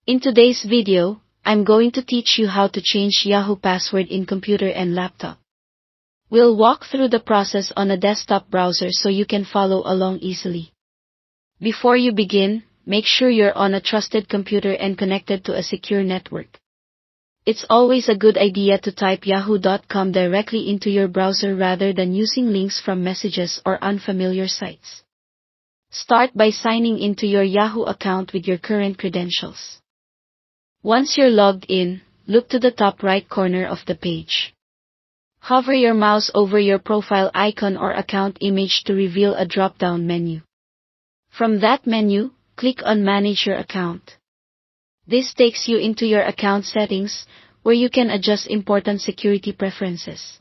In today's video, I'm going to teach you how to change Yahoo password in computer and laptop. We'll walk through the process on a desktop browser so you can follow along easily. Before you begin, make sure you're on a trusted computer and connected to a secure network. It's always a good idea to type yahoo.com directly into your browser rather than using links from messages or unfamiliar sites. Start by signing into your Yahoo account with your current credentials. Once you're logged in, look to the top right corner of the page. Hover your mouse over your profile icon or account image to reveal a drop-down menu. From that menu, click on Manage Your Account. This takes you into your account settings, where you can adjust important security preferences.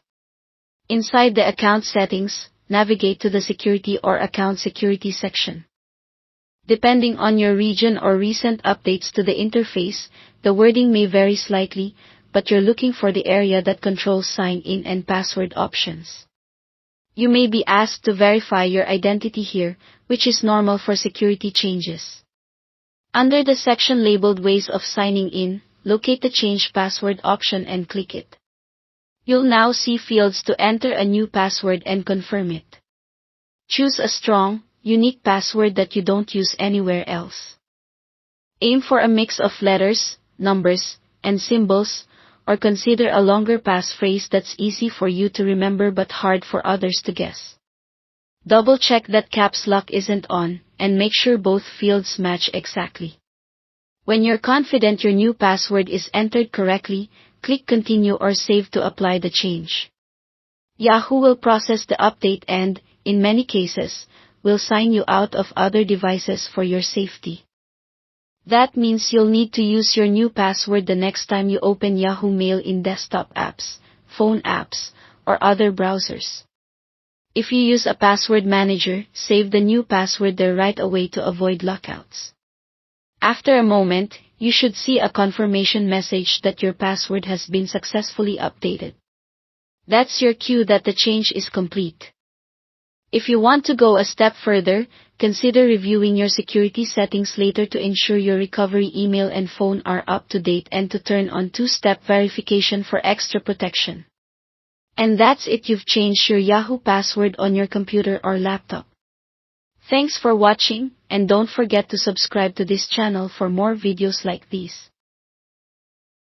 Inside the account settings, navigate to the Security or Account Security section. Depending on your region or recent updates to the interface, the wording may vary slightly, but you're looking for the area that controls sign-in and password options. You may be asked to verify your identity here, which is normal for security changes. Under the section labeled Ways of Signing In, locate the Change Password option and click it. You'll now see fields to enter a new password and confirm it. Choose a strong, unique password that you don't use anywhere else. Aim for a mix of letters, numbers, and symbols, or consider a longer passphrase that's easy for you to remember but hard for others to guess. Double-check that caps lock isn't on, and make sure both fields match exactly. When you're confident your new password is entered correctly, click Continue or Save to apply the change. Yahoo will process the update and, in many cases, will sign you out of other devices for your safety. That means you'll need to use your new password the next time you open Yahoo Mail in desktop apps, phone apps, or other browsers. If you use a password manager, save the new password there right away to avoid lockouts. After a moment, you should see a confirmation message that your password has been successfully updated. That's your cue that the change is complete. If you want to go a step further, consider reviewing your security settings later to ensure your recovery email and phone are up to date and to turn on two-step verification for extra protection. And that's it, you've changed your Yahoo password on your computer or laptop. Thanks for watching, and don't forget to subscribe to this channel for more videos like these.